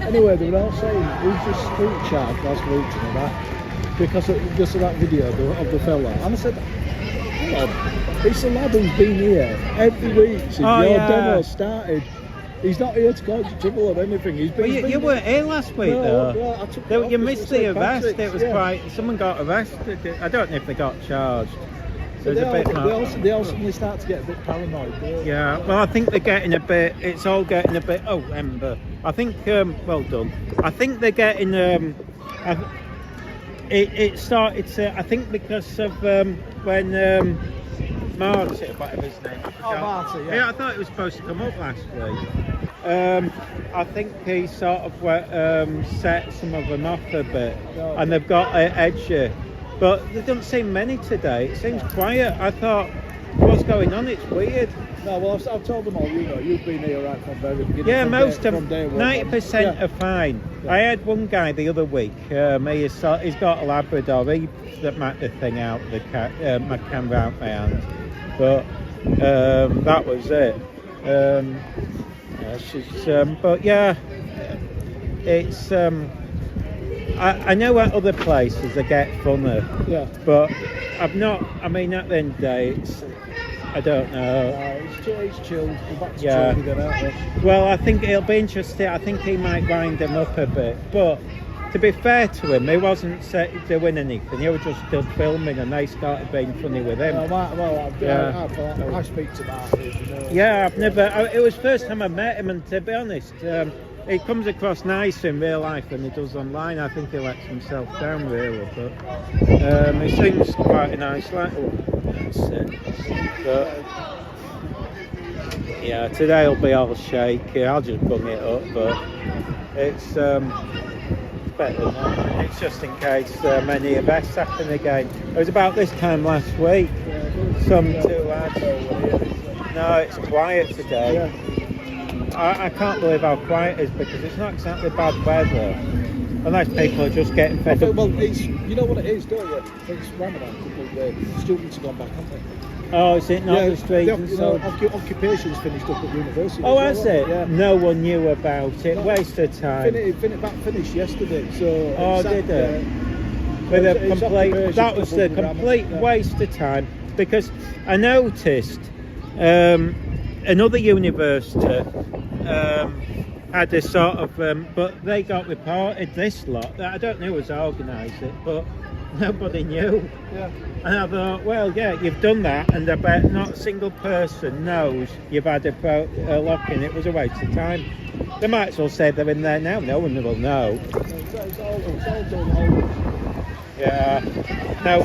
Anyway, they were all saying, who's this street child last week to me, that, because of that video of the fella. And I said, hang on, it's a lad who's been here every week since your demo started. He's not here to cause trouble or anything. He's been. Well, you weren't here last week, though. You missed the arrest. Patrick's, it was quite. Someone got arrested. I don't know if they got charged. So they all suddenly start to get a bit paranoid. Yeah, well, I think they're getting a bit. It's all getting a bit. Oh, Ember. I think. Well done. I think they're getting. It started to. I think because of when Marty, whatever his name. Marty. Yeah, I thought it was supposed to come up last week. I think he sort of set some of them off a bit, and they've got edgy. But there don't seem many today. It seems quiet. I thought, what's going on? It's weird. No, well, I've told them all. You've been here right from the very beginning. Yeah, most of them. 90% are fine. Yeah. I had one guy the other week. He's got a Labrador. He knocked the thing out, my camera out my hand. But that was it. But yeah, it's. I know at other places they get funner, but I've not. I mean, at the end of the day, I don't know. It's chilled. We're back to chill again, aren't we? Well, I think it'll be interesting. I think he might wind them up a bit, but to be fair to him, he wasn't doing anything. He was just still filming, and they started being funny with him. I speak to Marty. Yeah, I've never. It was the first time I met him, and to be honest. He comes across nice in real life than he does online. I think he lets himself down really, but he seems quite a nice lad. But yeah, today will be all shaky. I'll just bung it up, but it's better than that. It's just in case many arrests happen again. It was about this time last week. Some two lads. No, it's quiet today. I can't believe how quiet it is because it's not exactly bad weather, unless people are just getting fed up. Well, you know what it is, don't you? It's Ramadan. The students have gone back, haven't they? Oh, is it not the streets? Occupation's finished up at university. Oh, has it? Yeah. No one knew about it. Waste of time. Finished yesterday. So. Oh, did it? That was the complete waste of time because I noticed. Another university had a sort of, but they got reported this lot. I don't know who's organised it, but nobody knew. Yeah. And I thought, well, yeah, you've done that, and I bet not a single person knows you've had a lock-in. It was a waste of time. They might as well say they're in there now. No one will know. It's all done. Yeah. No.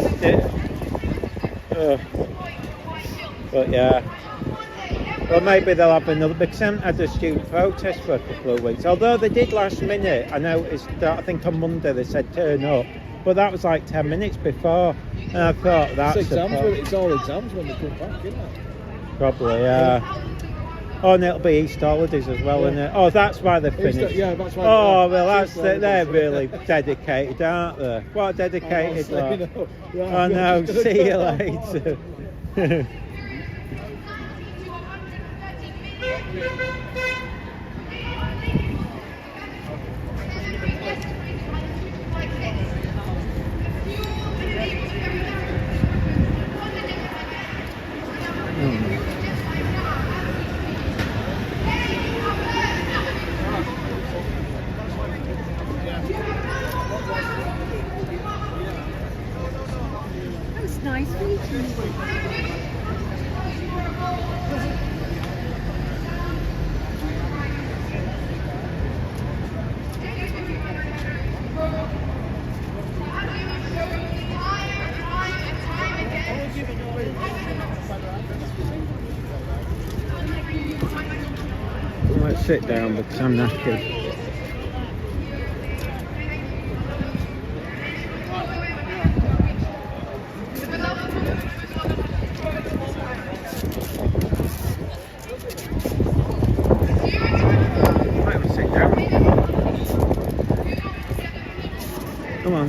But yeah. Well, maybe they'll have another, because I haven't had a student protest for a couple of weeks. Although they did last minute. I noticed that, I think on Monday they said turn up. But that was like 10 minutes before. And I thought that's it's all exams when they come back, isn't it? Probably, yeah. Oh, and it'll be Easter holidays as well, isn't it? Oh, that's why they're finished. Easter, yeah, that's why. Oh, well, they're really dedicated, aren't they? What a dedicated lot. I know. See you later. That's nice meeting you. Let's sit down because I'm knackered. Let's sit down. Come on.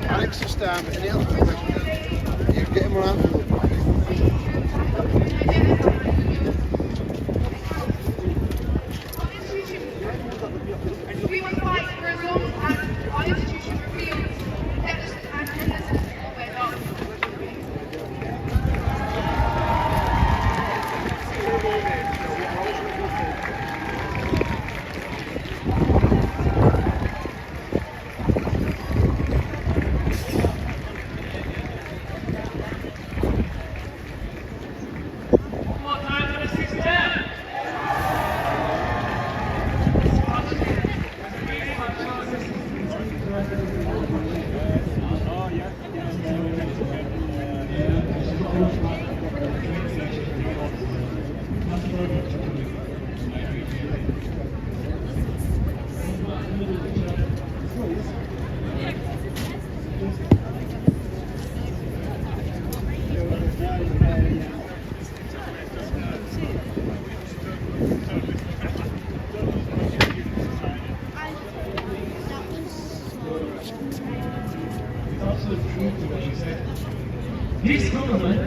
Alex is down, but you get him around. This government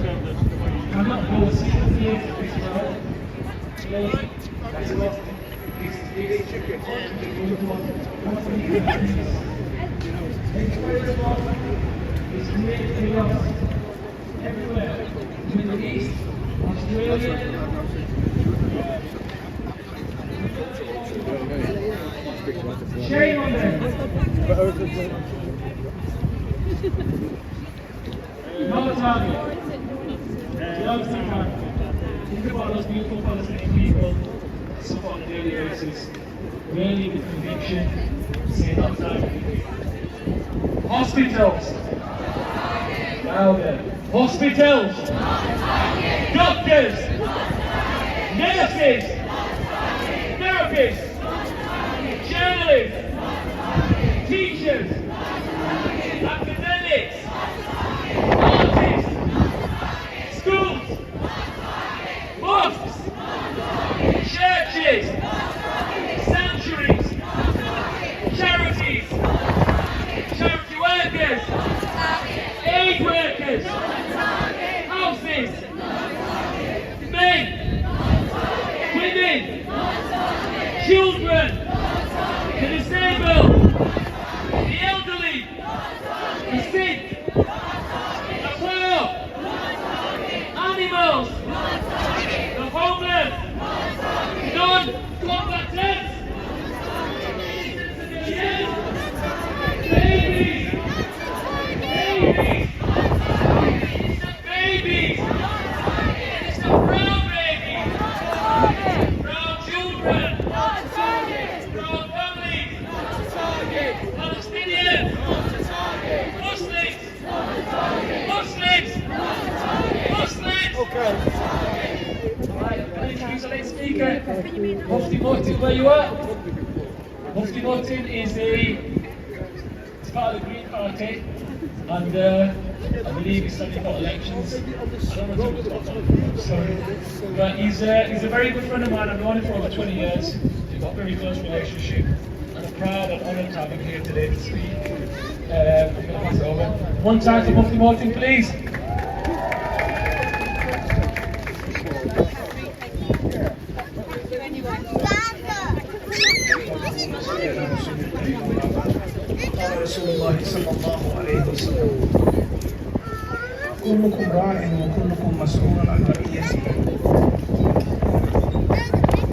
cannot go secretly as well. That's what it's creating chaos everywhere. Middle East, Australia. Shame on them. No target. Think about those beautiful Palestinian people support on a daily basis. Really with conviction, say not target. Hospitals. Louder. Hospitals. Doctors. Nurses. Therapists. Journalists. Teachers. Academics. Artists. Schools. Mosques. Churches. Sanctuaries. Charities. Charity workers. children, the disabled, the elderly, the sick, the poor, animals, the homeless, non-combatants, babies, babies, it's the brown babies, brown children, brown families, Palestinians, Muslims. Okay. Right, I'll introduce the next speaker. Mufti Muhtin, where you at? Mufti Muhtin is part of the Green Party, and I believe he's studying about elections. I don't know too much about that, but he's a very good friend of mine. I've known him for over 20 years. We've got a very close relationship, and I'm proud and honoured to have him here today to speak. I'm going to pass it over. One time for Mufti Muhtin, please. الله صلى الله عليه وسلم كلكم راع وكلكم مسؤول عن رعيته.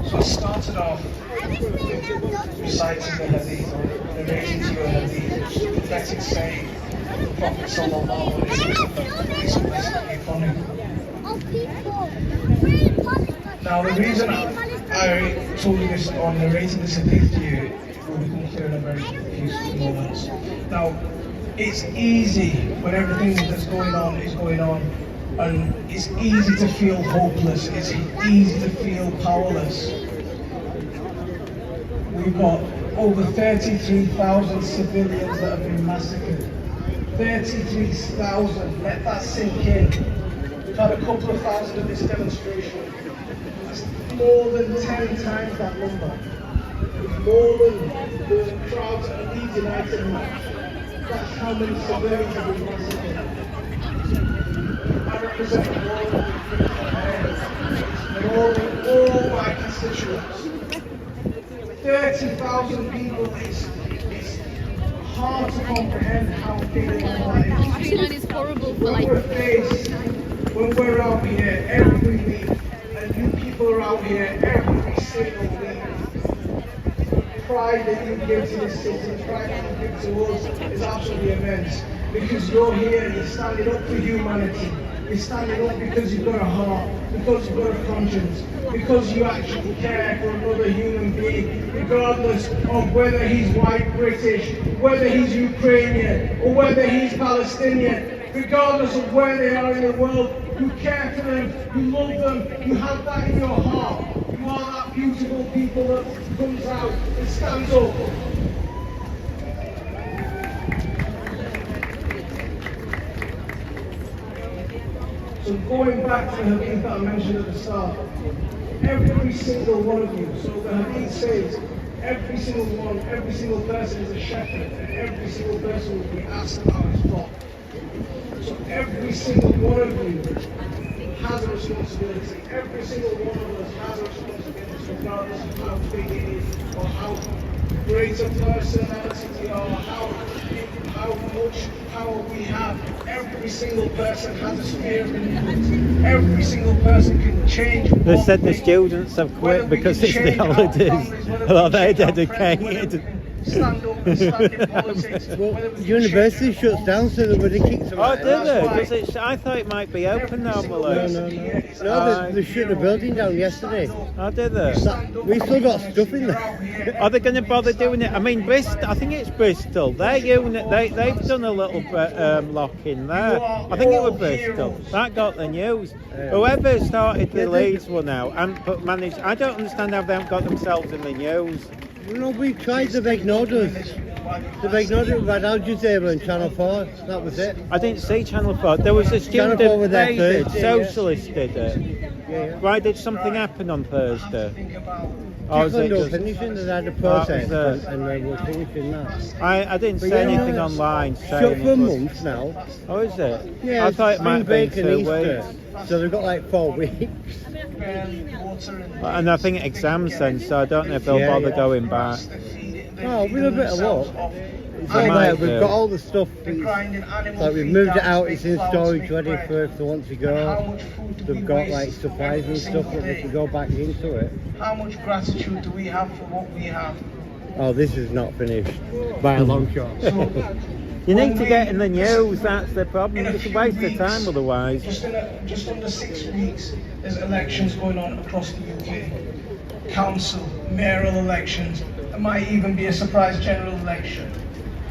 So I started off reciting the hadith, narrating to you a hadith, prophetic saying of the Prophet sallallahu alaihi wasallam. Now the reason I told you this or narrated this hadith to you will become clear in a very few moments. Now, it's easy when everything that's going on is going on, and it's easy to feel hopeless, it's easy to feel powerless. We've got over 33,000 civilians that have been massacred. 33,000, let that sink in. We've had a couple of thousand of this demonstration. That's more than 10 times that number. More than the crowds at Leeds United match. That's how many civilians have been massacred. I represent all my constituents. 30,000 people, it's hard to comprehend how big that is. Actually, it's horrible for When we're out here every week, and you people are out here every single week, pride that you give to this city, pride that you give to us is absolutely immense. Because you're here and you're standing up for humanity. You're standing up because you've got a heart, because you've got a conscience, because you actually care for another human being, regardless of whether he's white British, whether he's Ukrainian, or whether he's Palestinian. Regardless of where they are in the world, you care for them, you love them, you have that in your heart. You are that beautiful people that comes out and stands up. So going back to the hadith that I mentioned at the start, every single one of you, so the hadith says, every single one, every single person is a shepherd, and every single person will be asked about his flock. So every single one of you has a responsibility. Every single one of us has a responsibility, regardless of how big it is, or how great a personality we are, how much power we have. Every single person has a sphere of influence. Every single person can change. They said the students have quit because it's the holidays. Well, they're dedicated. Stand up and stand in politics. Well, university shuts down, so nobody kicks them Oh, out. did they? Does it? I thought it might be open normally. No, they shut the building down yesterday. Oh, did they? We still got stuff in there. Are they going to bother doing it? I mean, Bristol. I think it's Bristol. Their unit, they've done a little lock in there. I think it was Bristol. That got the news. Whoever started the Leeds one now and managed. I don't understand how they haven't got themselves in the news. No, we tried, they've ignored us. They've ignored it with Al Jazeera and Channel 4. That was it. I didn't see Channel 4. There was a student. Channel 4 were there they did. Thursday, Socialist did it. Yeah. Why did something happen on Thursday? Oh, is Just when it they were just- finishing, they had a Oh, protest, is it? and they were finishing that. I didn't But see yeah, anything no, online Shut saying for it was... months now. Oh, is it? Yeah, I thought it might have been spring break and 2 Easter. weeks. So they've got like 4 weeks. And I think exams then, so I don't know if they'll Yeah, bother yeah. going back. Oh, with a bit of luck. It's They all might there. We've do. got all the stuff. Like we've moved it out. It's in storage ready for if they want to go. They've got like supplies and stuff that they can go back into it. How much gratitude do we have for what we have? Oh, this is not finished by a long shot. You need to get in the news, that's the problem. It's a few waste of weeks, time otherwise. Just under 6 weeks, there's elections going on across the UK. Council, mayoral elections, there might even be a surprise general election.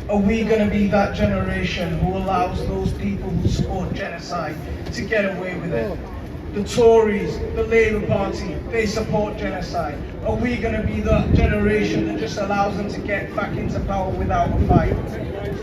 Are we going to be that generation who allows those people who support genocide to get away with it? The Tories, the Labour Party, they support genocide. Are we going to be the generation that just allows them to get back into power without a fight?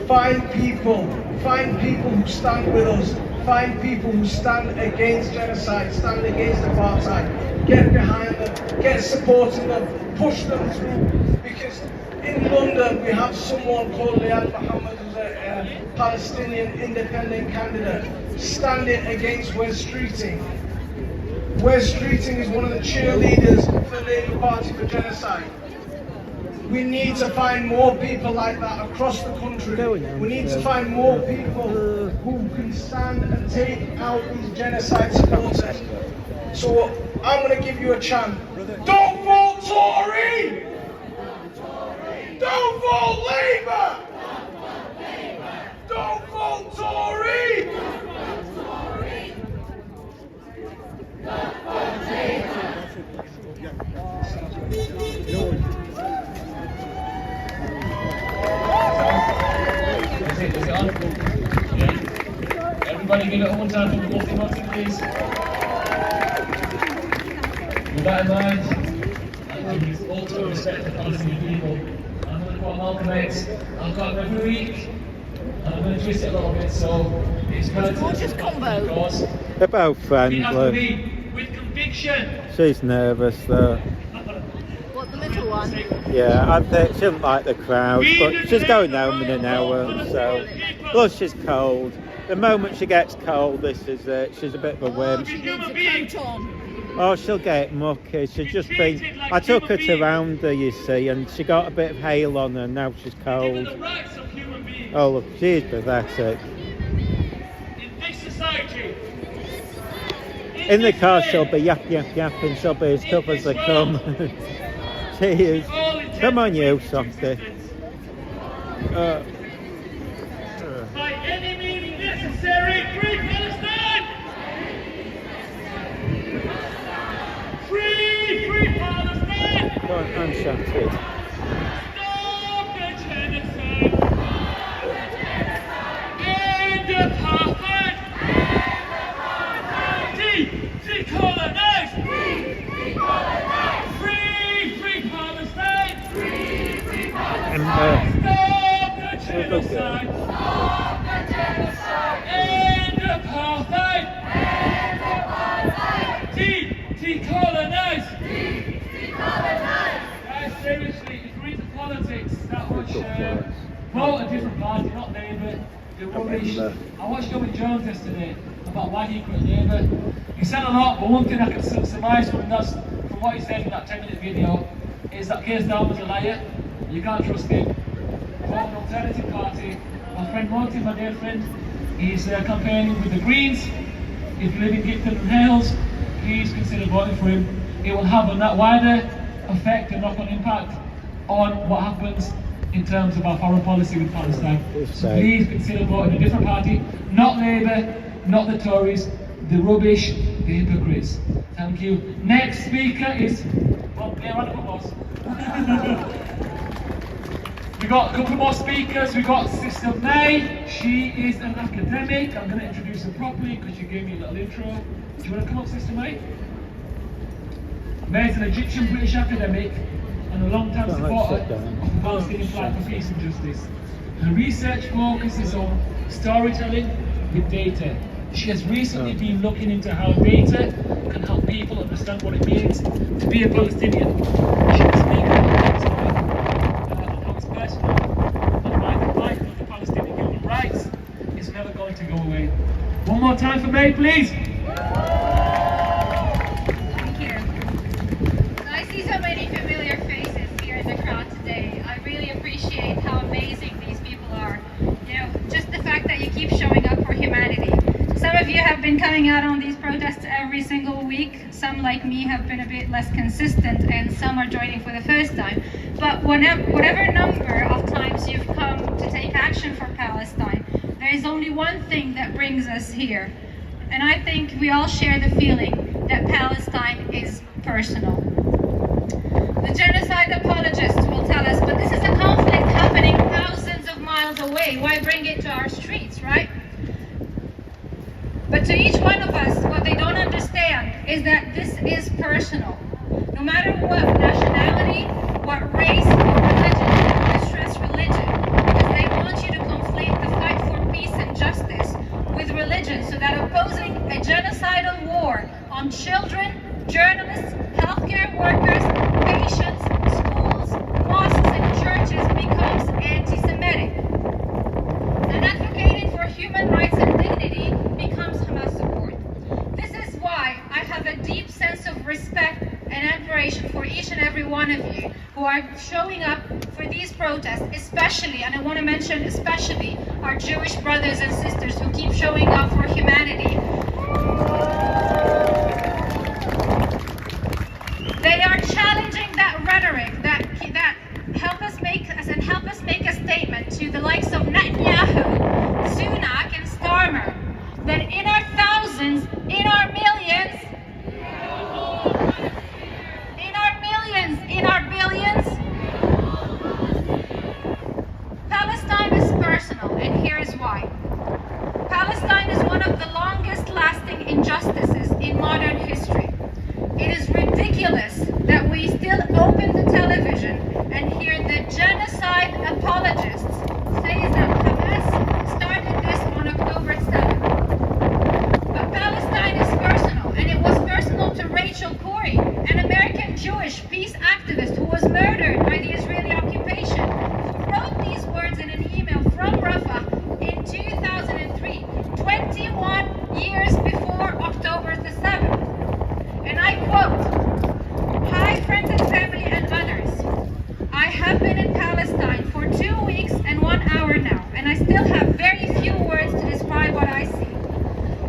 Find people who stand with us, find people who stand against genocide, stand against apartheid, get behind them, get supporting them, push them through. Because in London we have someone called Leeds Mohammed, who's a Palestinian independent candidate, standing against Wes Streeting. Wes Streeting is one of the cheerleaders for the Labour Party for genocide. We need to find more people like that across the country. We need to find more people who can stand and take out these genocide supporters. So I'm going to give you a chant. Don't vote Tory! Don't vote Labour! Don't vote Tory! Is it on? Yeah. Everybody give it one time for the multi, please. With that in mind, I think it's ultimate respect for Palestinian people. I'm going to quote Malcolm X. I've got them every week, and I'm going to twist it a little bit so it's relative to cause. They're both We have to friendly. be with conviction. She's nervous though. What, the middle one? Yeah, I think she doesn't like the crowd, but she's going home in an hour, so... Plus she's cold. The moment she gets cold, this is it. She's a bit of a wimp. She needs a coat on. Oh, she'll get mucky. She's just been... I took her to Rounder, you see, and she got a bit of hail on her, and now she's cold. Oh, look, she's pathetic. In this society, In the car, she'll be yapping, she'll be as tough as they come. She is. Come on, you, Softy. By any means necessary, free Palestine! Free Palestine! Go on, unshattered. Stop the genocide! End apartheid! Decolonize! Free Palestine! And, Stop the genocide! End apartheid! Decolonize! Guys, seriously, if we're into politics that much, vote a different party, not Labour. They're rubbish. I watched Owen Jones yesterday about why he quit Labour. He said a lot, but one thing I can surmise from what he said in that 10-minute video is that Keir Starmer's a liar. You can't trust him. Vote an alternative party. My friend Monty, my dear friend, he's campaigning with the Greens. If you live in Gipton and Hales, please consider voting for him. It will have a wider effect and knock-on impact on what happens in terms of our foreign policy with Palestine. So please consider voting a different party, not Labour, not the Tories, the rubbish, the hypocrites. Thank you. Next speaker is... Well, yeah, round of applause. We got a couple more speakers. We got Sister May. She is an academic. I'm going to introduce her properly because she gave me a little intro. Do you want to come up, Sister May? May is an Egyptian British academic and a long-time supporter of the Palestinian fight for peace and justice. Her research focuses on storytelling with data. She has recently been looking into how data can help people understand what it means to be a Palestinian. I should speak on how it's personal, and why the fight for the Palestinian human rights is never going to go away. One more time for May, please. Thank you. I see so many familiar faces here in the crowd today. I really appreciate how amazing these people are. You know, just the fact that you keep showing up for humanity. Some of you have been coming out on these protests every single week. Some, like me, have been a bit less consistent, and some are joining for the first time. But whatever number of times you've come to take action for Palestine, there is only one thing that brings us here. And I think we all share the feeling that Palestine is personal. The genocide apologists will tell us, but this is a conflict happening thousands of miles away. Why bring it to our streets, right? But to each one of us, what they don't understand is that this is personal. No matter what nationality, what race, or religion, they stress religion, because they want you to conflate the fight for peace and justice with religion, so that opposing a genocidal war on children, journalists, healthcare workers, patients, schools, mosques, and churches becomes anti-Semitic. And advocating for human rights and dignity becomes Hamas support. This is why I have a deep sense of respect and admiration for each and every one of you who are showing up for these protests, especially, and I want to mention especially, our Jewish brothers and sisters who keep showing up for humanity. They are challenging that rhetoric that help us make a statement to the likes of Netanyahu, Sunak, and Starmer, that in our thousands, in our millions, in our billions, Palestine is personal, and here is why. Palestine is one of the longest lasting injustices in modern history. It is ridiculous that we still open the television and hear the genocide apologists say that Hamas started this on October 7th. But Palestine is personal, and it was personal to Rachel Corrie, an American Jewish peace activist who was murdered by the Israeli occupation, who wrote these words in an email from Rafah in 2003, 21 years before October the 7th. And I quote, "Hi friends and family and others. I have been in Palestine for 2 weeks and 1 hour now, and I still have very few words to describe what I see.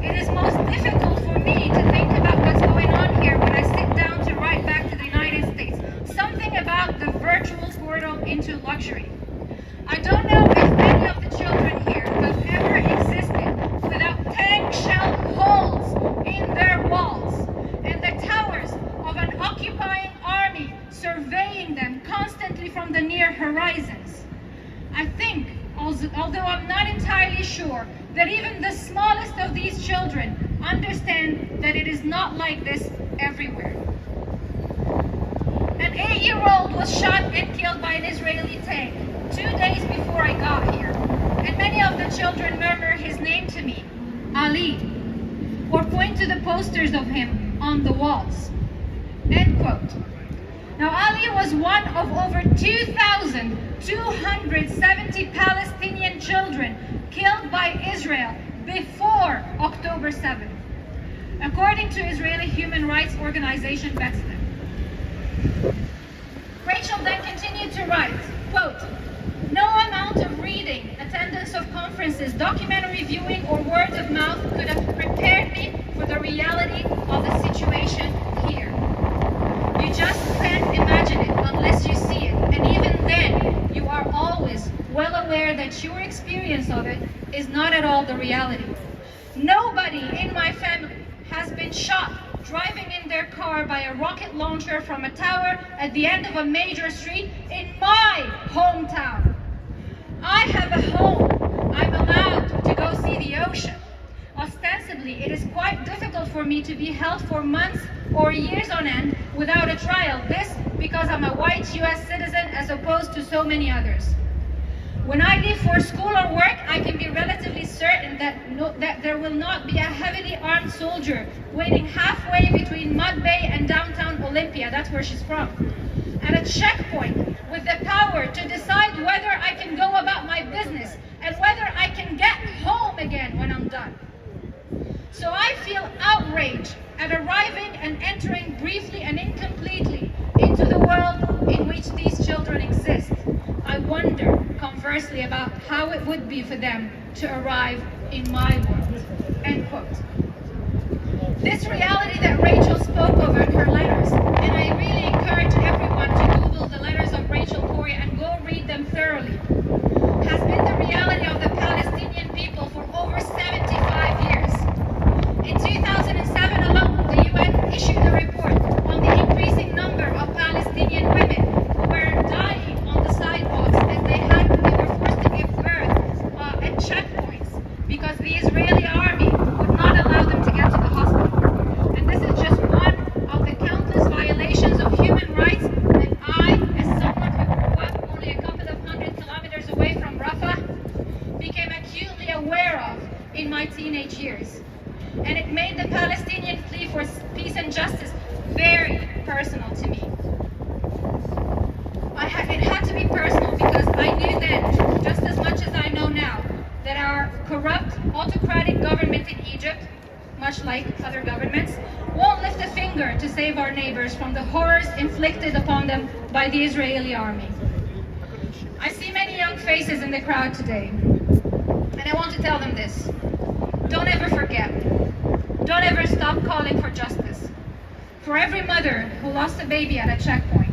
It is most difficult for me to think about what's going on here when I sit down to write back to the United States. Something about the virtual portal into luxury. I don't know if any of the children here have ever existed without tank shell holes in their walls and the towers of an occupying army surveying them constantly from the near horizons. I think, although I'm not entirely sure, that even the smallest of these children understand that it is not like this everywhere." An 8-year-old was shot and killed by an Israeli tank 2 days before I got here, and many of the children murmur his name to me, Ali, or point to the posters of him on the walls. End quote. Now, Ali was one of over 2,270 Palestinian children killed by Israel before October 7th, according to Israeli human rights organization B'Tselem. Rachel then continued to write, quote, "No amount of reading, attendance of conferences, documentary viewing, or word of mouth could have prepared me for the reality of the situation here. You just can't imagine it unless you see it, and even then, you are always well aware that your experience of it is not at all the reality. Nobody in my family has been shot driving in their car by a rocket launcher from a tower at the end of a major street in my hometown. I have a home. I'm allowed to go see the ocean. Ostensibly, it is quite difficult for me to be held for months or years on end without a trial. This because I'm a white US citizen as opposed to so many others. When I leave for school or work, I can be relatively certain that there will not be a heavily armed soldier waiting halfway between Mud Bay and downtown Olympia, that's where she's from, at a checkpoint with the power to decide whether I can go about my business and whether I can get home again when I'm done. So I feel outraged at arriving and entering briefly and incompletely into the world in which these children exist. I wonder, conversely, about how it would be for them to arrive in my world." End quote. This reality that Rachel spoke of in her letters, and I really encourage everyone to Google the letters of Rachel Corrie and go read them thoroughly, has been the reality of the Palestinian people for over 75 years. In 2007 alone, the UN issued a report on the increasing number of Palestinian women who were dying on the sidewalks as they were forced to give birth at checkpoints because the Israeli army would not allow them to get to the hospital. And this is just one of the countless violations of human rights that I, as someone who grew up only a couple of hundred kilometers away from Rafah, became acutely aware of in my teenage years. And it made the Palestinian plea for peace and justice very personal to me. It had to be personal because I knew then, just as much as I know now, that our corrupt, autocratic government in Egypt, much like other governments, won't lift a finger to save our neighbors from the horrors inflicted upon them by the Israeli army. I see many young faces in the crowd today, and I want to tell them this. Don't ever forget. Don't ever stop calling for justice. For every mother who lost a baby at a checkpoint,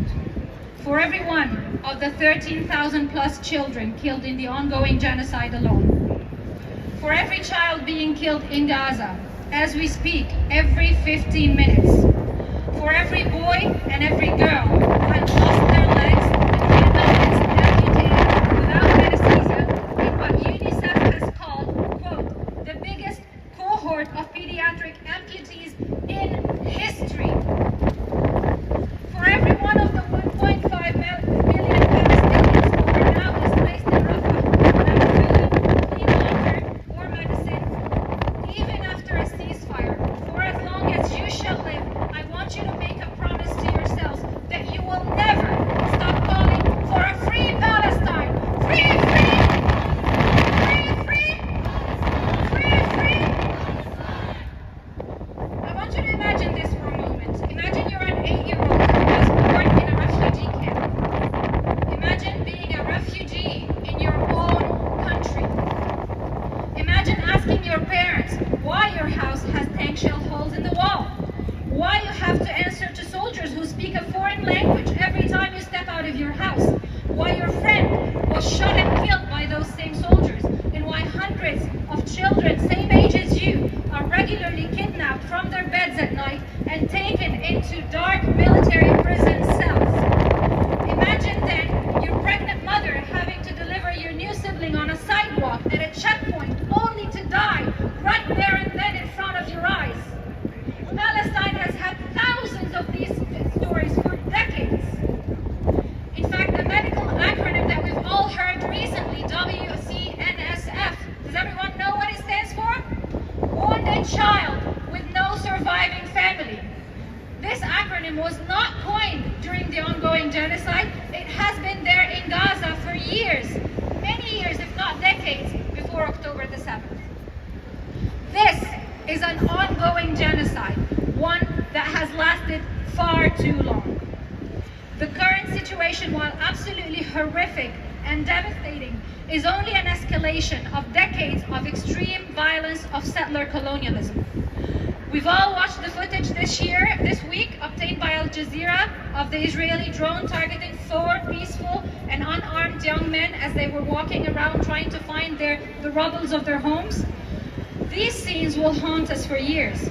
for every one of the 13,000 plus children killed in the ongoing genocide alone, for every child being killed in Gaza, as we speak, every 15 minutes, for every boy and every girl who had lost their legs and had their legs amputated without anesthesia in what UNICEF has called, quote, the biggest cohort of pediatric amputees in history. For every one of the 1.5 million Palestinians who are now displaced in Rafah without food, clean water, or medicine, even after a ceasefire, for as long as you shall live, I want you to make a promise to yourselves that you will never stop calling for a free Palestine. Free, free! Free, free! Free, free! I want you to imagine this for a moment. Imagine you're an 8-year-old who was born in a refugee camp. Imagine being a refugee in your own country. Imagine asking your parents why your house has tank shell holes in the wall. Why you have to answer to soldiers who speak a foreign language every time you step out of your house. Why your friend was shot and killed by those same soldiers. And why hundreds of children, same age as you, are regularly kidnapped from their beds at night and taken into dark military prison cells. Imagine then your pregnant mother having to deliver your new sibling on a sidewalk at a checkpoint only to die right there and then in front of your eyes. Palestine has had thousands of these stories for decades. In fact, the medical acronym that we've all heard recently, WCNSF, does everyone know what it stands for? Wounded child with no surviving family. This acronym was not coined during the ongoing genocide. It has been there in Gaza for years, many years, if not decades, before October the 7th. This is an ongoing genocide, one that has lasted far too long. The current situation, while absolutely horrific and devastating, is only an escalation of decades of extreme violence of settler colonialism. We've all watched the footage this week, obtained by Al Jazeera, of the Israeli drone targeting 4 peaceful and unarmed young men as they were walking around trying to find the rubbles of their homes. These scenes will haunt us for years.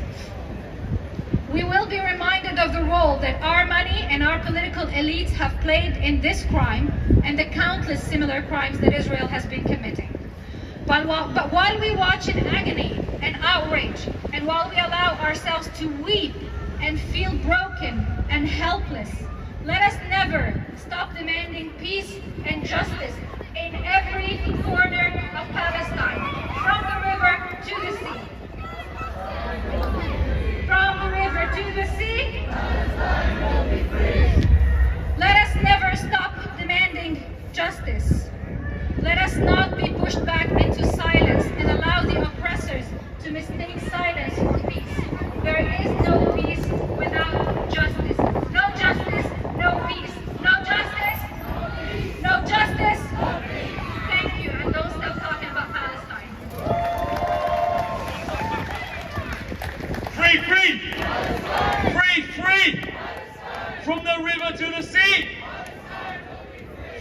We will be reminded of the role that our money and our political elites have played in this crime and the countless similar crimes that Israel has been committing. But while we watch in agony and outrage, and while we allow ourselves to weep and feel broken and helpless, let us never stop demanding peace and justice in in every corner of Palestine, from the river to the sea. From the river to the sea, let us never stop demanding justice. Let us not be pushed back into silence and allow the oppressors to mistake silence for peace. There is no peace without justice. No justice, no peace. No justice, no justice. Thank you, and don't stop talking about Palestine. Free, free! Free, free! From the river to the sea!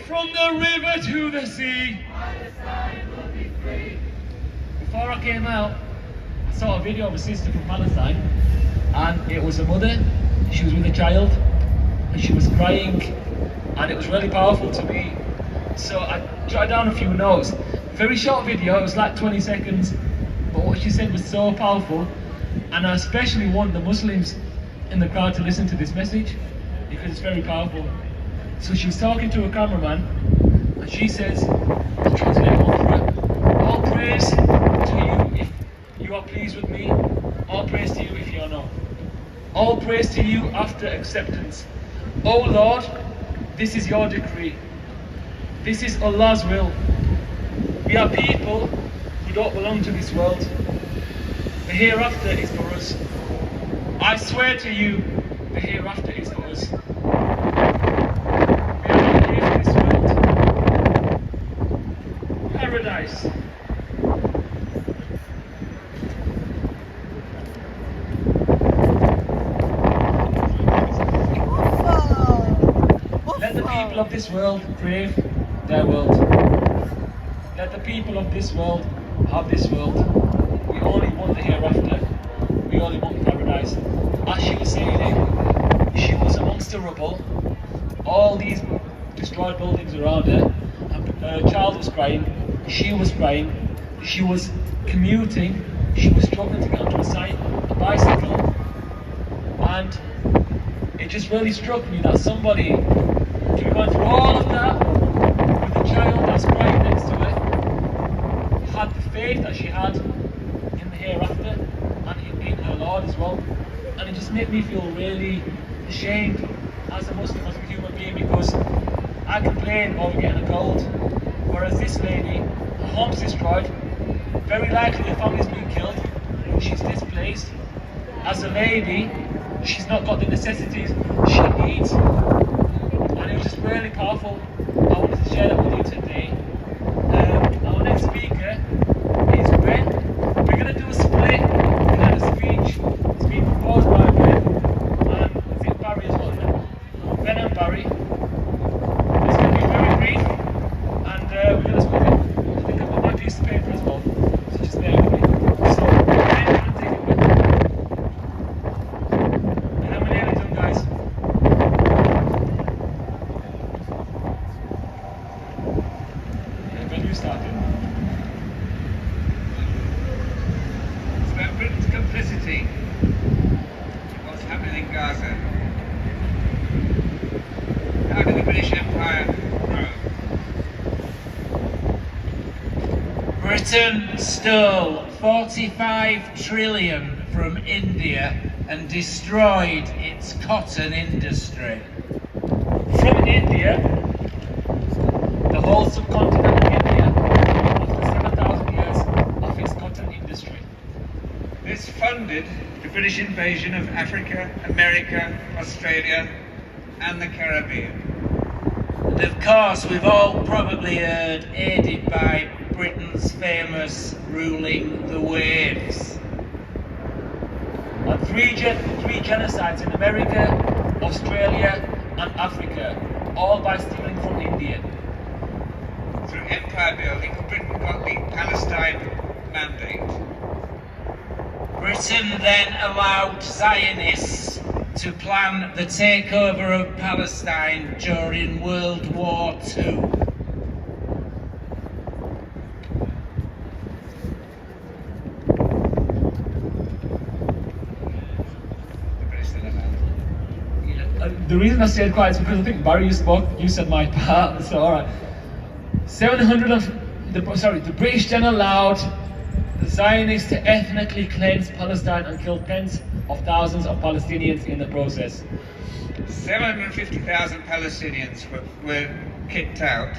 From the river to the sea! Before I came out, I saw a video of a sister from Palestine, and it was a mother. She was with a child, and she was crying, and it was really powerful to me. So I jotted down a few notes. Very short video, it was like 20 seconds, but what she said was so powerful, and I especially want the Muslims in the crowd to listen to this message, because it's very powerful. So she was talking to a cameraman, and she says, I'll translate all for her. All praise to you if you are pleased with me. All praise to you if you are not. All praise to you after acceptance. O Lord, this is your decree. This is Allah's will. We are people who don't belong to this world. The hereafter is for us. I swear to you, the hereafter is for us. We are not here for this world. Paradise. Let the people of this world brave their world. Let the people of this world have this world. We only want the hereafter. We only want paradise. As she was saying it, she was amongst the rubble, all these destroyed buildings around her, and her child was crying, she was crying, she was commuting, she was struggling to get onto a bicycle, and it just really struck me that somebody to be going through all of that with a child that's crying next to her had the faith that she had in the hereafter and in her Lord as well. And it just made me feel really ashamed as a Muslim, as a human being, because I complain over getting a cold, whereas this lady, her home's destroyed, very likely her family's been killed, she's displaced. As a lady, she's not got the necessities she needs, and it was just really powerful. I wanted to share that with you today. Our next speaker is Ben. We're going to do a split kind of speech. It's been proposed by Ben, and I think Barry as well. Ben and Barry. It's going to be very brief, and we're going to split it. I think I've got my piece of paper as well, so just bear with me. So, Ben, I'm going to take it with me. And then we're nearly done, guys. Yeah, Ben, you started. It's about Britain's complicity in what's happening in Gaza. How did the British Empire grow? Britain stole 45 trillion from India and destroyed its cotton industry. From India, the whole subcontinent of India, after 7,000 years of its cotton industry. This funded the British invasion of Africa, America, Australia, and the Caribbean. And of course, we've all probably heard, aided by Britain's famous ruling the waves. And three genocides in America, Australia, and Africa, all by stealing from India. Through empire building, Britain got the Palestine Mandate. Britain then allowed Zionists to plan the takeover of Palestine during World War II. The reason I stayed quiet is because I think Barry, you spoke, you said my part, so alright. The British then allowed the Zionists to ethnically cleanse Palestine and kill tens of thousands of Palestinians in the process. 750,000 Palestinians were kicked out.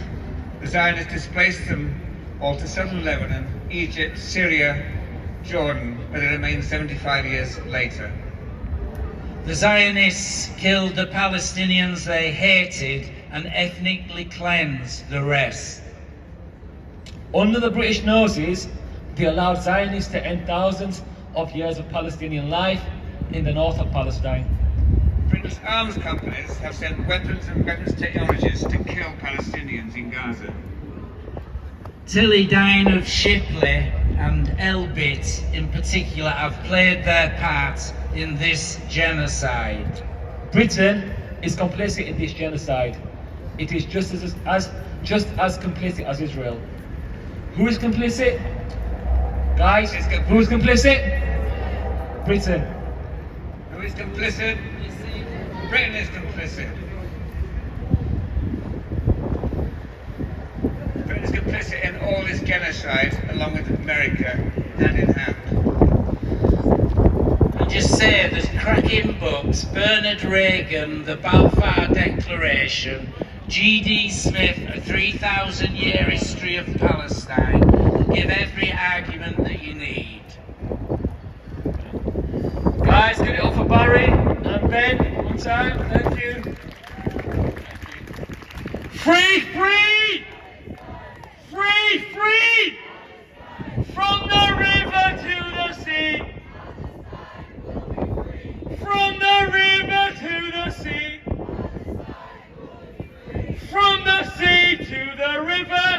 The Zionists displaced them all to southern Lebanon, Egypt, Syria, Jordan, where they remain 75 years later. The Zionists killed the Palestinians they hated and ethnically cleansed the rest. Under the British noses, they allowed Zionists to end thousands of years of Palestinian life in the north of Palestine. British arms companies have sent weapons and weapons technologies to kill Palestinians in Gaza. Teledyne of Shipley and Elbit in particular have played their part in this genocide. Britain is complicit in this genocide. It is just as complicit as Israel. Who is complicit? Guys, who is complicit? Britain. Who is complicit? Britain is complicit. Britain is complicit in all this genocide, along with America, hand in hand. I just say there's cracking books, Bernard Reagan, the Balfour Declaration, G.D. Smith, A 3,000-Year History of Palestine, give every argument that you need. Guys, get it off for Barry and Ben, one time, thank you. Free, free! Free, free! From the river to the sea! From the river to the sea! From the sea to the river!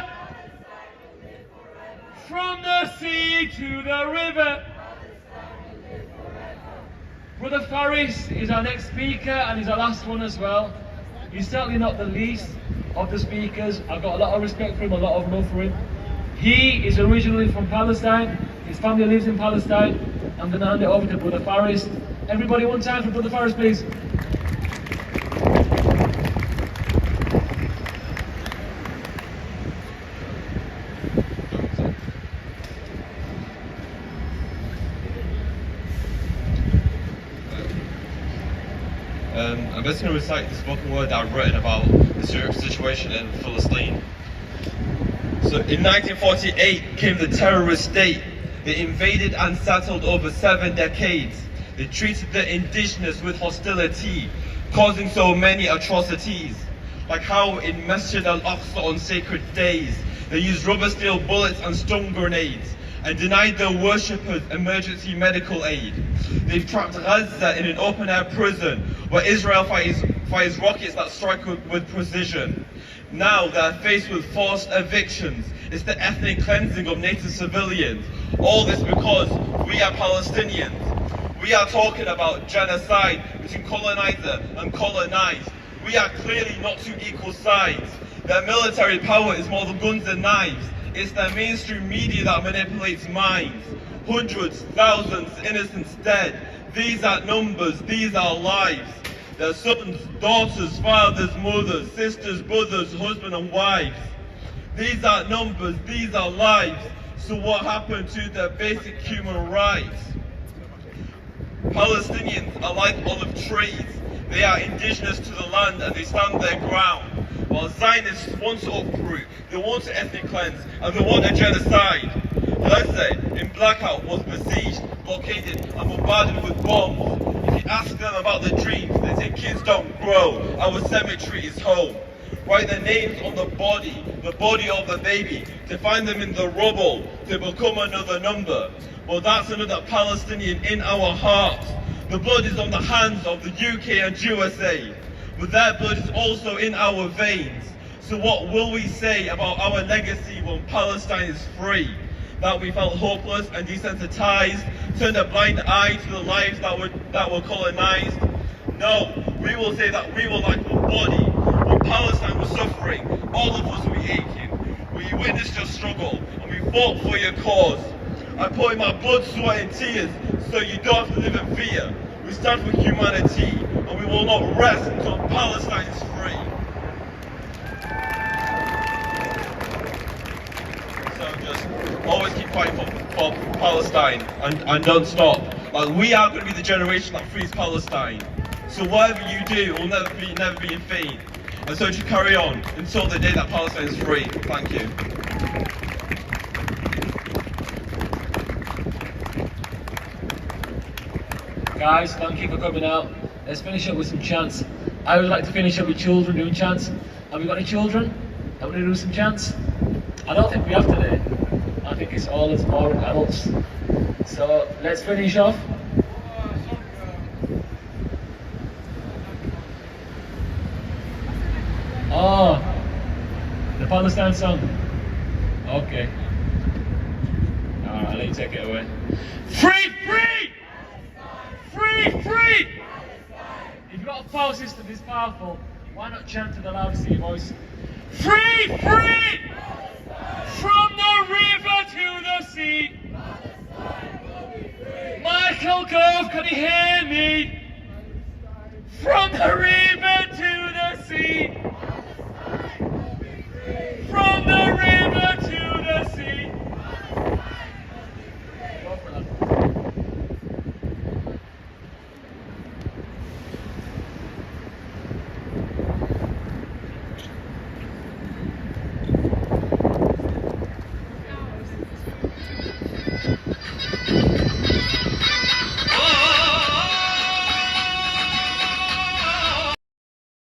From the sea to the river! Brother Faris is our next speaker and he's our last one as well. He's certainly not the least of the speakers. I've got a lot of respect for him, a lot of love for him. He is originally from Palestine. His family lives in Palestine. I'm going to hand it over to Brother Faris. Everybody one time for Brother Faris, please. I'm just going to recite the spoken word that I've written about the situation in Palestine. So in 1948 came the terrorist state. They invaded and settled over 7 decades. They treated the indigenous with hostility, causing so many atrocities. Like how in Masjid al-Aqsa on sacred days, they used rubber steel bullets and stun grenades, and denied their worshippers emergency medical aid. They've trapped Gaza in an open-air prison where Israel fires rockets that strike with precision. Now they're faced with forced evictions. It's the ethnic cleansing of native civilians. All this because we are Palestinians. We are talking about genocide between colonizer and colonized. We are clearly not two equal sides. Their military power is more than guns and knives. It's the mainstream media that manipulates minds. Hundreds, thousands, innocents dead. These aren't numbers, these are lives. Their sons, daughters, fathers, mothers, sisters, brothers, husbands and wives. These aren't numbers, these are lives. So what happened to their basic human rights? Palestinians are like olive trees. They are indigenous to the land and they stand their ground. While Zionists want to uproot, they want to ethnic cleanse, and they want a genocide. Gaza in blackout was besieged, blockaded and bombarded with bombs. If you ask them about their dreams, they say kids don't grow, our cemetery is home. Write their names on the body of the baby, to find them in the rubble, to become another number. Well, that's another Palestinian in our hearts. The blood is on the hands of the UK and USA, but their blood is also in our veins. So what will we say about our legacy when Palestine is free? That we felt hopeless and desensitized, turned a blind eye to the lives that were colonized? No, we will say that we were like a body. When Palestine was suffering, all of us were aching. We witnessed your struggle and we fought for your cause. I put in my blood, sweat and tears so you don't have to live in fear. We stand for humanity and we will not rest until Palestine is free. fight for Palestine and don't stop. Like, we are going to be the generation that frees Palestine. So whatever you do will never be in vain. And so just carry on until the day that Palestine is free. Thank you. Guys, thank you for coming out. Let's finish up with some chants. I would like to finish up with children doing chants. Have we got any children that want to do some chants? I don't think we have today. I think it's all as boring adults. So let's finish off. Oh, the Palestine song. Okay. Alright, I'll let you take it away. Free, free! Free, free! If you've got a power system this powerful, why not chant to the loudest of your voice? Free, free! From the river to the sea. Michael Gove, can you hear me? From the river to the sea.